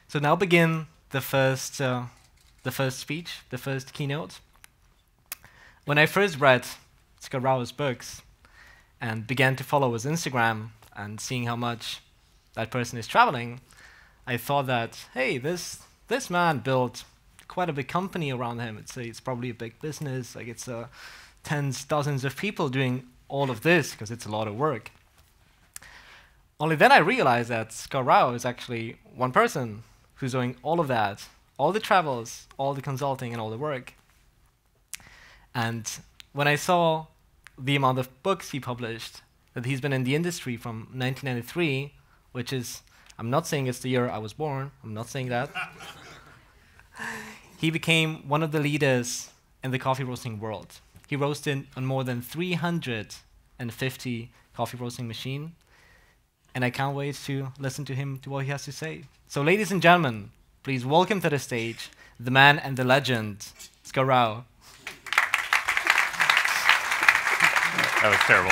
So now begin the first speech, the first keynote. When I first read Scott Rao's books and began to follow his Instagram and seeing how much that person is traveling, I thought that, hey, this man built quite a big company around him. It's probably a big business. Like it's tens, dozens of people doing all of this because it's a lot of work. Only then I realized that Scott Rao is actually one person who's doing all of that, all the travels, all the consulting, and all the work. And when I saw the amount of books he published, that he's been in the industry from 1993, which is, I'm not saying it's the year I was born, I'm not saying that. He became one of the leaders in the coffee roasting world. He roasted on more than 350 coffee roasting machines, and I can't wait to listen to him, to what he has to say. So ladies and gentlemen, please welcome to the stage the man and the legend, Scott Rao. That was terrible.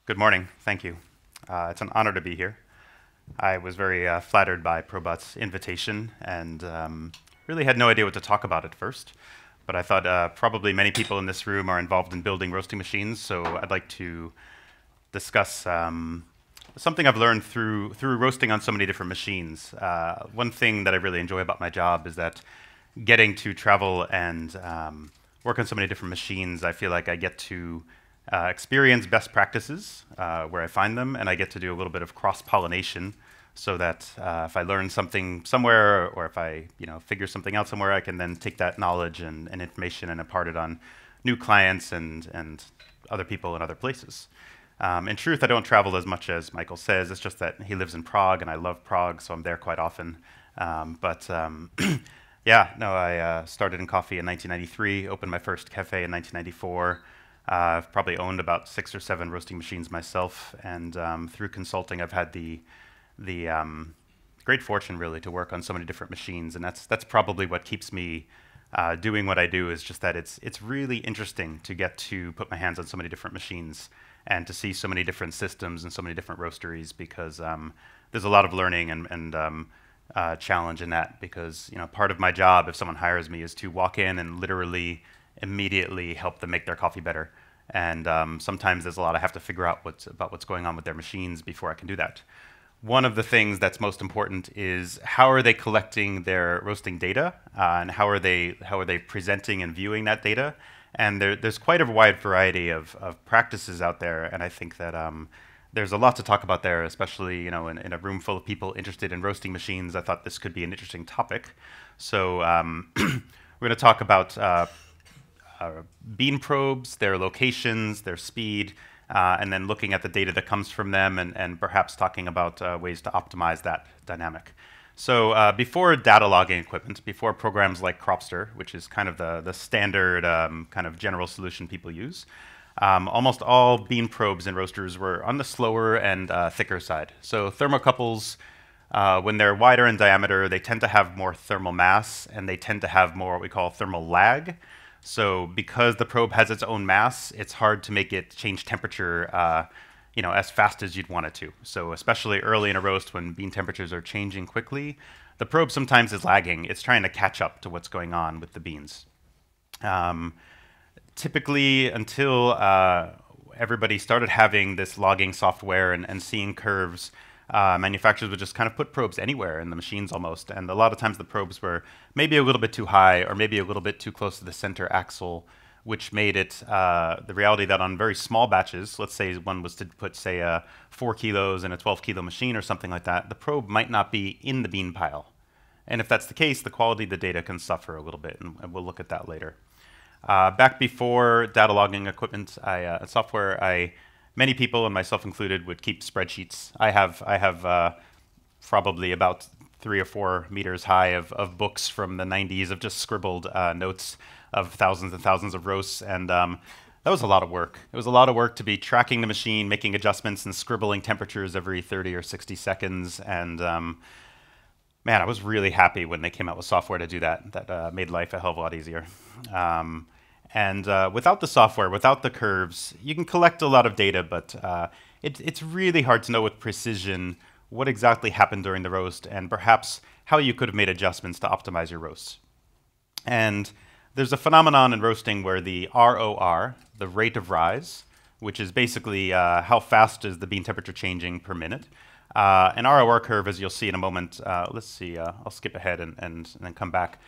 Good morning. Thank you. It's an honor to be here. I was very flattered by PROBAT's invitation and really had no idea what to talk about at first. But I thought probably many people in this room are involved in building roasting machines, so I'd like to discuss something I've learned through roasting on so many different machines. One thing that I really enjoy about my job is that getting to travel and work on so many different machines, I feel like I get to experience best practices where I find them, and I get to do a little bit of cross-pollination so that if I learn something somewhere or if I figure something out somewhere, I can then take that knowledge and information and impart it on new clients and other people in other places. In truth, I don't travel as much as Michael says. It's just that he lives in Prague, and I love Prague, so I'm there quite often. Yeah, no, I started in coffee in 1993, opened my first cafe in 1994. I've probably owned about 6 or 7 roasting machines myself, and through consulting, I've had the great fortune, really, to work on so many different machines, and that's probably what keeps me doing what I do, is just that it's really interesting to get to put my hands on so many different machines and to see so many different systems and so many different roasteries, because there's a lot of learning and challenge in that, because part of my job, if someone hires me, is to walk in and literally immediately help them make their coffee better. And sometimes there's a lot I have to figure out about what's going on with their machines before I can do that. One of the things that's most important is how are they collecting their roasting data, and how are they presenting and viewing that data. And there's quite a wide variety of practices out there, and I think that there's a lot to talk about there, especially in a room full of people interested in roasting machines. I thought this could be an interesting topic. So we're going to talk about bean probes, their locations, their speed, and then looking at the data that comes from them, and perhaps talking about ways to optimize that dynamic. So before data logging equipment, before programs like Cropster, which is kind of the standard kind of general solution people use, almost all bean probes and roasters were on the slower and thicker side. So thermocouples, when they're wider in diameter, they tend to have more thermal mass, and they tend to have more what we call thermal lag. So because the probe has its own mass, it's hard to make it change temperature as fast as you'd want it to. So especially early in a roast when bean temperatures are changing quickly, the probe sometimes is lagging. It's trying to catch up to what's going on with the beans. Typically, until everybody started having this logging software and seeing curves, manufacturers would just kind of put probes anywhere in the machines almost, and a lot of times the probes were maybe a little bit too high or maybe a little bit too close to the center axle, which made it the reality that on very small batches, let's say one was to put, say, 4 kilos in a 12-kilo machine or something like that, the probe might not be in the bean pile. And if that's the case, the quality of the data can suffer a little bit, and we'll look at that later. Back before data logging equipment software, many people, and myself included, would keep spreadsheets. I have probably about 3 or 4 meters high of books from the 90s of just scribbled notes of thousands and thousands of roasts, and that was a lot of work. It was a lot of work to be tracking the machine, making adjustments, and scribbling temperatures every 30 or 60 seconds. And man, I was really happy when they came out with software to do that. That made life a hell of a lot easier. And without the software, without the curves, you can collect a lot of data, but it's really hard to know with precision what exactly happened during the roast and perhaps how you could have made adjustments to optimize your roasts. And there's a phenomenon in roasting where the ROR, the rate of rise, which is basically how fast is the bean temperature changing per minute. An ROR curve, as you'll see in a moment, let's see, I'll skip ahead and then come back.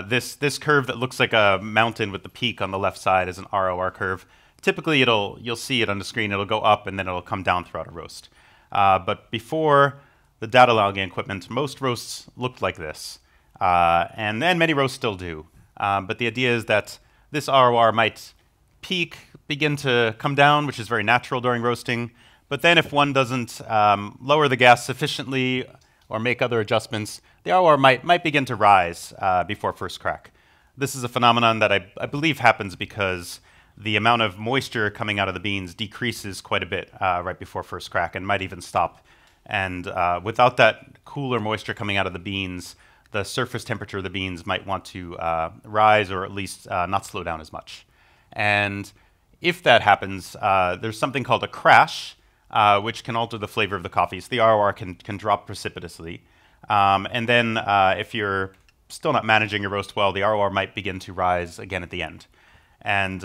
This curve that looks like a mountain with the peak on the left side is an ROR curve. Typically, you'll see it on the screen. It'll go up and then it'll come down throughout a roast. But before the data logging equipment, most roasts looked like this, and many roasts still do. But the idea is that this ROR might peak, begin to come down, which is very natural during roasting. But then if one doesn't lower the gas sufficiently or make other adjustments, the ROR might begin to rise before first crack. This is a phenomenon that I believe happens because the amount of moisture coming out of the beans decreases quite a bit right before first crack and might even stop. And without that cooler moisture coming out of the beans, the surface temperature of the beans might want to rise or at least not slow down as much. And if that happens, there's something called a crash, which can alter the flavor of the coffee. So the ROR can drop precipitously. And then if you're still not managing your roast well, the ROR might begin to rise again at the end. And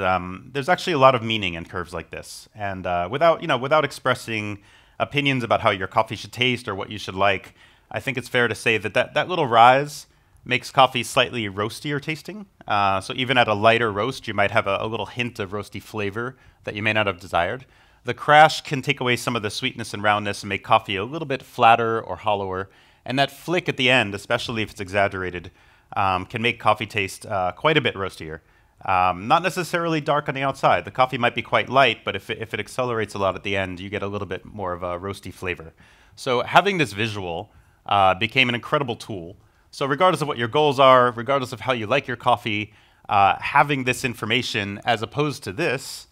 there's actually a lot of meaning in curves like this. And without expressing opinions about how your coffee should taste or what you should like, I think it's fair to say that little rise makes coffee slightly roastier tasting. So even at a lighter roast, you might have a little hint of roasty flavor that you may not have desired. The crash can take away some of the sweetness and roundness and make coffee a little bit flatter or hollower. And that flick at the end, especially if it's exaggerated, can make coffee taste quite a bit roastier. Not necessarily dark on the outside. The coffee might be quite light, but if it accelerates a lot at the end, you get a little bit more of a roasty flavor. So having this visual became an incredible tool. So regardless of what your goals are, regardless of how you like your coffee, having this information as opposed to this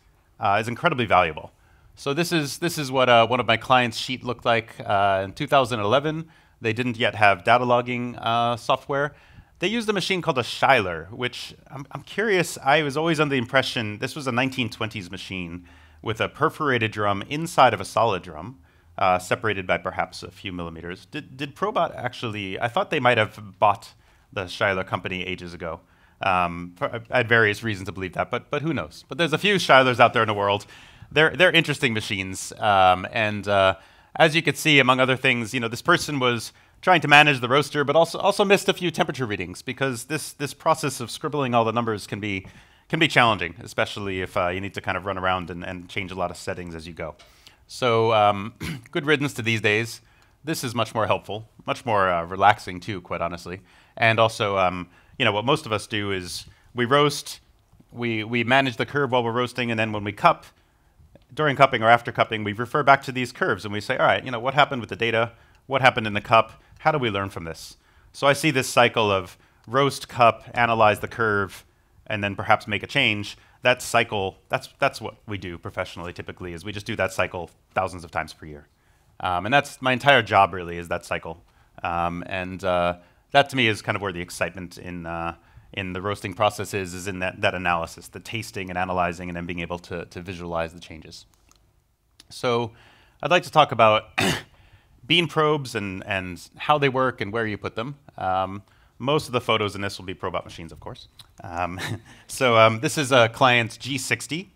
is incredibly valuable. So this is what one of my clients' sheet looked like in 2011. They didn't yet have data logging software. They used a machine called a Schuyler, which I'm curious, I was always under the impression this was a 1920s machine with a perforated drum inside of a solid drum, separated by perhaps a few millimeters. Did PROBAT actually, I thought they might have bought the Schuyler company ages ago. I had various reasons to believe that, but who knows? But there's a few Schuyler's out there in the world. They're interesting machines, and as you could see, among other things, this person was trying to manage the roaster, but also missed a few temperature readings because this process of scribbling all the numbers can be challenging, especially if you need to kind of run around and change a lot of settings as you go. So good riddance to these days. This is much more helpful, much more relaxing too, quite honestly. And also, what most of us do is we roast, we manage the curve while we're roasting, and then when we cup, during cupping or after cupping, we refer back to these curves and we say, all right, what happened with the data? What happened in the cup? How do we learn from this? So I see this cycle of roast, cup, analyze the curve, and then perhaps make a change. That cycle, that's what we do professionally typically, is we just do that cycle thousands of times per year. And that's my entire job really, is that cycle. And that to me is kind of where the excitement in the roasting process is in that analysis, the tasting and analyzing and then being able to visualize the changes. So I'd like to talk about bean probes and how they work and where you put them. Most of the photos in this will be PROBAT machines, of course. So this is a client's G60.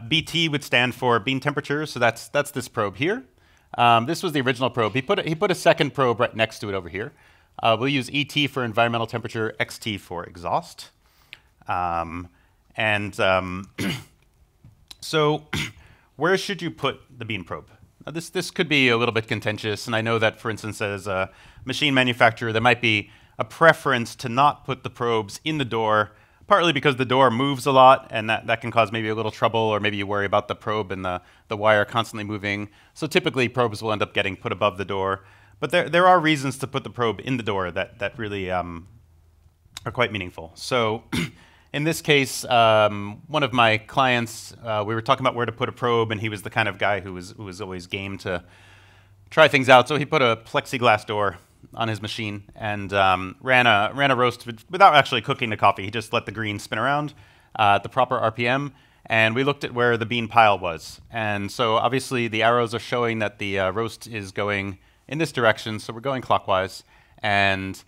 BT would stand for bean temperature, so that's this probe here. This was the original probe. He put a second probe right next to it over here. We'll use ET for environmental temperature, XT for exhaust. So where should you put the bean probe? Now this could be a little bit contentious, and I know that, for instance, as a machine manufacturer, there might be a preference to not put the probes in the door, partly because the door moves a lot, and that can cause maybe a little trouble, or maybe you worry about the probe and the wire constantly moving. So typically, probes will end up getting put above the door. But there are reasons to put the probe in the door that really are quite meaningful. So in this case, one of my clients, we were talking about where to put a probe, and he was the kind of guy who was always game to try things out. So he put a plexiglass door on his machine and ran a roast without actually cooking the coffee. He just let the green spin around at the proper RPM and we looked at where the bean pile was. And so obviously the arrows are showing that the roast is going in this direction, so we're going clockwise. And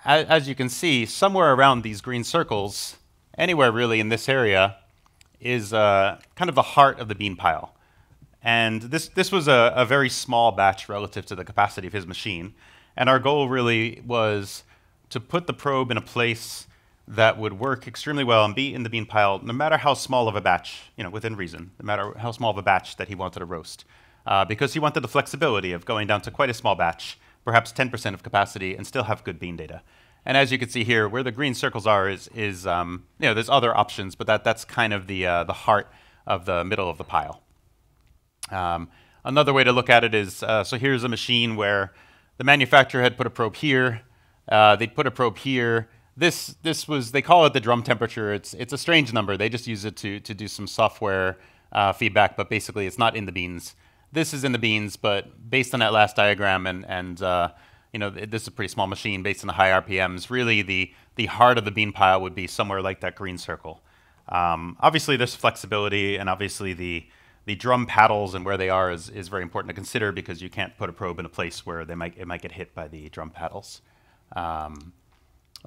as you can see, somewhere around these green circles, anywhere really in this area, is kind of the heart of the bean pile. And this was a very small batch relative to the capacity of his machine. And our goal really was to put the probe in a place that would work extremely well and be in the bean pile, no matter how small of a batch, within reason, no matter how small of a batch that he wanted to roast. Because he wanted the flexibility of going down to quite a small batch, perhaps 10% of capacity, and still have good bean data. And as you can see here, where the green circles are is there's other options, but that's kind of the heart of the middle of the pile. Another way to look at it is, so here's a machine where the manufacturer had put a probe here, they'd put a probe here. This was, they call it the drum temperature. It's a strange number. They just use it to do some software feedback, but basically it's not in the beans. This is in the beans, but based on that last diagram and this is a pretty small machine based on the high RPMs. Really, the heart of the bean pile would be somewhere like that green circle. Obviously, there's flexibility, and obviously the drum paddles and where they are is very important to consider, because you can't put a probe in a place where it might get hit by the drum paddles.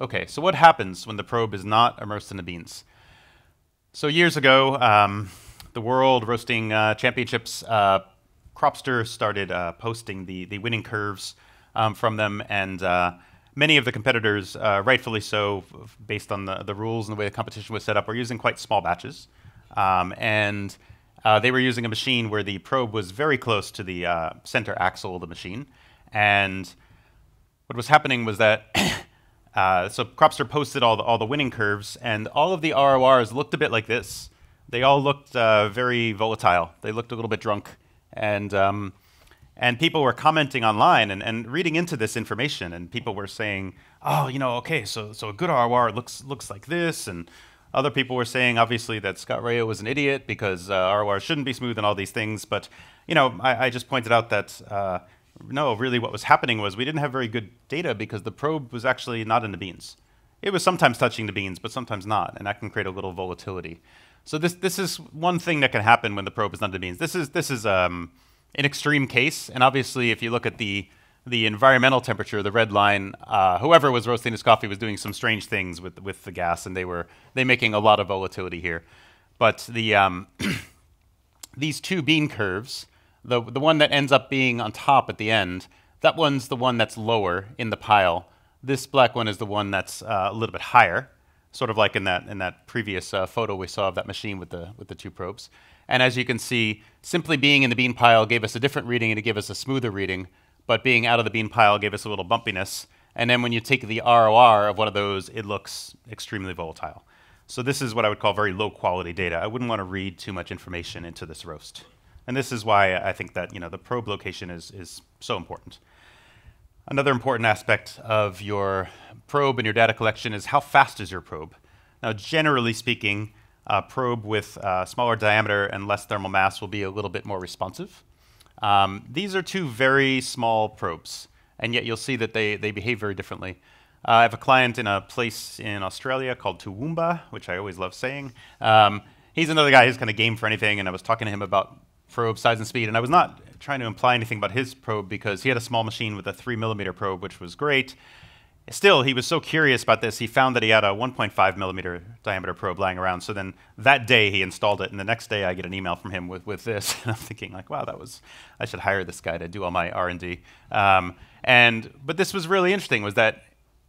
Okay, so what happens when the probe is not immersed in the beans? So years ago, the World Roasting Championships, Cropster started posting the winning curves from them, and many of the competitors, rightfully so, based on the rules and the way the competition was set up, were using quite small batches. And they were using a machine where the probe was very close to the center axle of the machine. And what was happening was that so Cropster posted all the winning curves, and all of the RORs looked a bit like this. They all looked very volatile. They looked a little bit drunk. And people were commenting online and reading into this information, and people were saying, oh, okay, so a good ROR looks like this, and other people were saying, obviously, that Scott Rayo was an idiot because ROR shouldn't be smooth and all these things. But I just pointed out that no, really what was happening was we didn't have very good data because the probe was actually not in the beans. It was sometimes touching the beans, but sometimes not, and that can create a little volatility. So this is one thing that can happen when the probe is not in the beans. This is an extreme case, and obviously if you look at the environmental temperature, the red line, whoever was roasting this coffee was doing some strange things with the gas, and they making a lot of volatility here. But the these two bean curves, the one that ends up being on top at the end, that one's the one that's lower in the pile. This black one is the one that's a little bit higher, sort of like in that previous photo we saw of that machine with the two probes. And as you can see, simply being in the bean pile gave us a different reading, and it gave us a smoother reading. But being out of the bean pile gave us a little bumpiness. And then when you take the ROR of one of those, it looks extremely volatile. So this is what I would call very low quality data. I wouldn't want to read too much information into this roast. And this is why I think that the probe location is so important. Another important aspect of your probe and your data collection is how fast is your probe. Now, generally speaking, a probe with smaller diameter and less thermal mass will be a little bit more responsive. These are two very small probes, and yet you'll see that they behave very differently. I have a client in a place in Australia called Toowoomba, which I always love saying. He's another guy who's kind of game for anything, and I was talking to him about probe size and speed, and I was not trying to imply anything about his probe because he had a small machine with a 3mm probe, which was great. Still, he was so curious about this, he found that he had a 1.5mm diameter probe lying around. So then that day he installed it, and the next day I get an email from him with this. And I'm thinking like, wow, I should hire this guy to do all my R&D. But this was really interesting, was that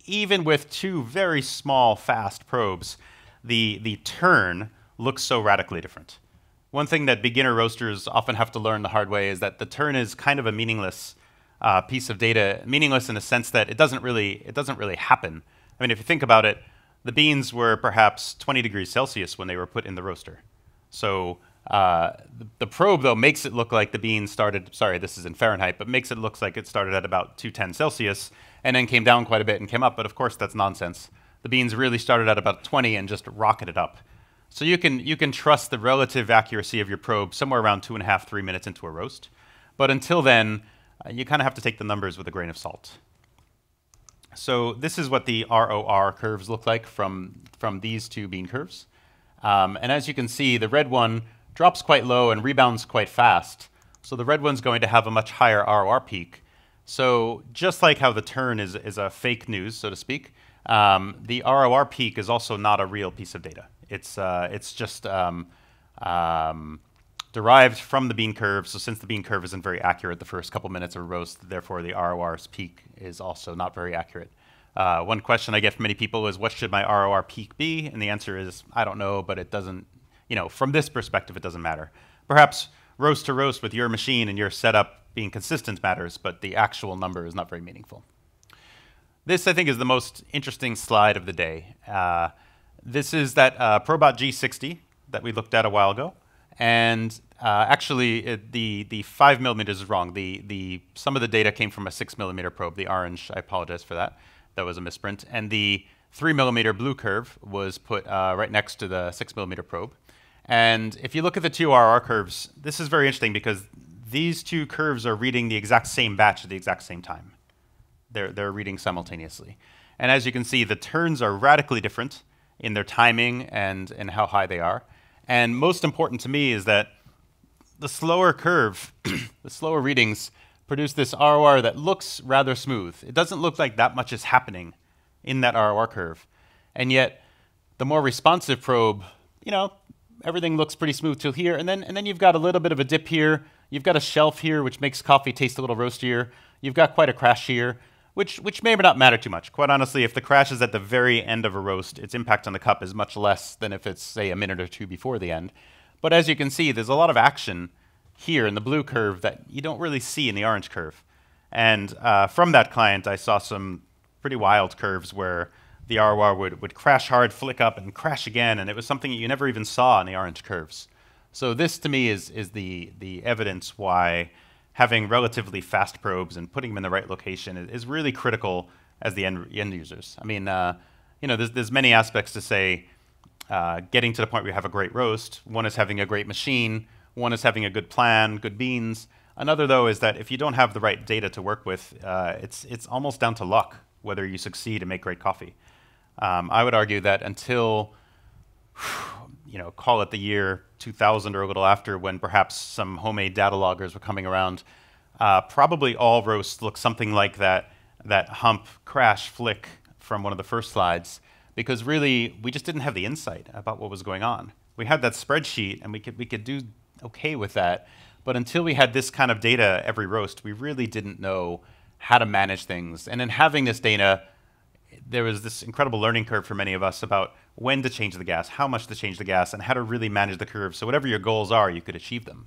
even with two very small, fast probes, the turn looks so radically different. One thing that beginner roasters often have to learn the hard way is that the turn is kind of a meaningless piece of data, meaningless in the sense that it doesn't really happen. I mean, if you think about it, the beans were perhaps 20 degrees Celsius when they were put in the roaster. So the probe, though, makes it look like the beans started, sorry, this is in Fahrenheit, but makes it look like it started at about 210 Celsius and then came down quite a bit and came up. But of course, that's nonsense. The beans really started at about 20 and just rocketed up. So you can trust the relative accuracy of your probe somewhere around 2.5, 3 minutes into a roast. But until then, you kind of have to take the numbers with a grain of salt. So this is what the ROR curves look like from these two bean curves. And as you can see, the red one drops quite low and rebounds quite fast. So the red one's going to have a much higher ROR peak. So just like how the turn is a fake news, so to speak, the ROR peak is also not a real piece of data. It's just derived from the bean curve. So since the bean curve isn't very accurate the first couple minutes of a roast, therefore the ROR's peak is also not very accurate. One question I get from many people is, what should my ROR peak be? And the answer is, I don't know, but it doesn't, from this perspective, it doesn't matter. Perhaps roast to roast with your machine and your setup being consistent matters, but the actual number is not very meaningful. This, I think, is the most interesting slide of the day. This is that PROBAT G60 that we looked at a while ago. And actually, the 5 millimeters is wrong. Some of the data came from a 6 millimeter probe. The orange, I apologize for that. That was a misprint. And the 3 millimeter blue curve was put right next to the 6 millimeter probe. And if you look at the two RR curves, this is very interesting because these two curves are reading the exact same batch at the exact same time. They're reading simultaneously. And as you can see, the turns are radically different in their timing and how high they are. And most important to me is that the slower curve, the slower readings, produce this ROR that looks rather smooth. It doesn't look like that much is happening in that ROR curve. And yet, the more responsive probe, everything looks pretty smooth till here. And then you've got a little bit of a dip here. You've got a shelf here, which makes coffee taste a little roastier. You've got quite a crash here, which may or not matter too much. Quite honestly, if the crash is at the very end of a roast, its impact on the cup is much less than if it's, say, a minute or two before the end. But as you can see, there's a lot of action here in the blue curve that you don't really see in the orange curve. And from that client, I saw some pretty wild curves where the ROR would crash hard, flick up, and crash again, and it was something you never even saw in the orange curves. So this, to me, is the evidence why having relatively fast probes and putting them in the right location is really critical as the end users. I mean, there's many aspects to say getting to the point where you have a great roast. One is having a great machine. One is having a good plan, good beans. Another, though, is that if you don't have the right data to work with, it's almost down to luck whether you succeed and make great coffee. I would argue that until, call it the year 2000 or a little after, when perhaps some homemade data loggers were coming around, probably all roasts look something like that hump crash flick from one of the first slides, because really we just didn't have the insight about what was going on. We had that spreadsheet and we could do okay with that, but until we had this kind of data every roast, we really didn't know how to manage things. And in having this data, there was this incredible learning curve for many of us about when to change the gas, how much to change the gas, and how to really manage the curve so whatever your goals are, you could achieve them.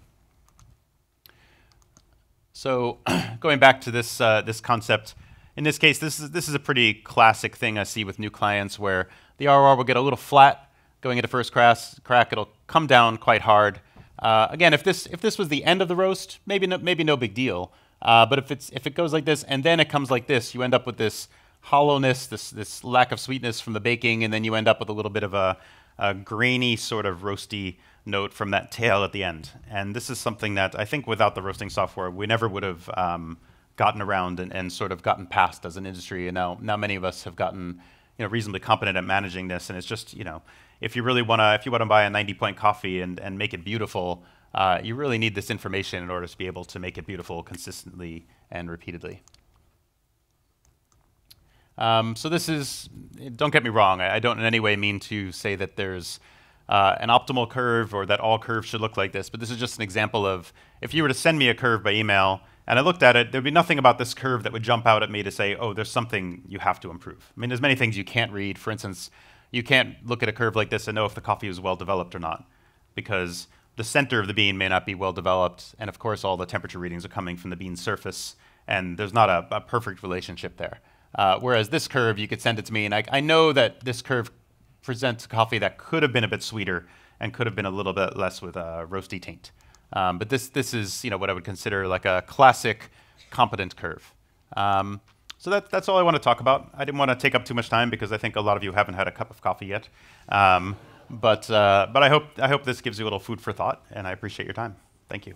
So going back to this concept, in this case, this is a pretty classic thing I see with new clients where the ROR will get a little flat going into first crack. It'll come down quite hard. Again, if this was the end of the roast, maybe no big deal. But if it goes like this and then it comes like this, you end up with this hollowness, this lack of sweetness from the baking, and then you end up with a little bit of a grainy sort of roasty note from that tail at the end. And this is something that I think without the roasting software, we never would have gotten around and sort of gotten past as an industry. And now many of us have gotten reasonably competent at managing this. And it's just, if you want to buy a 90-point coffee and make it beautiful, you really need this information in order to be able to make it beautiful consistently and repeatedly. So this is, don't get me wrong, I don't in any way mean to say that there's an optimal curve or that all curves should look like this, but this is just an example of, if you were to send me a curve by email and I looked at it, there'd be nothing about this curve that would jump out at me to say, oh, there's something you have to improve. I mean, there's many things you can't read. For instance, you can't look at a curve like this and know if the coffee is well developed or not, because the center of the bean may not be well developed, and of course all the temperature readings are coming from the bean's surface, and there's not a perfect relationship there. Whereas this curve, you could send it to me, and I know that this curve presents coffee that could have been a bit sweeter and could have been a little bit less with a roasty taint. But this is what I would consider like a classic competent curve. So that's all I want to talk about. I didn't want to take up too much time because I think a lot of you haven't had a cup of coffee yet. But I hope this gives you a little food for thought, and I appreciate your time. Thank you.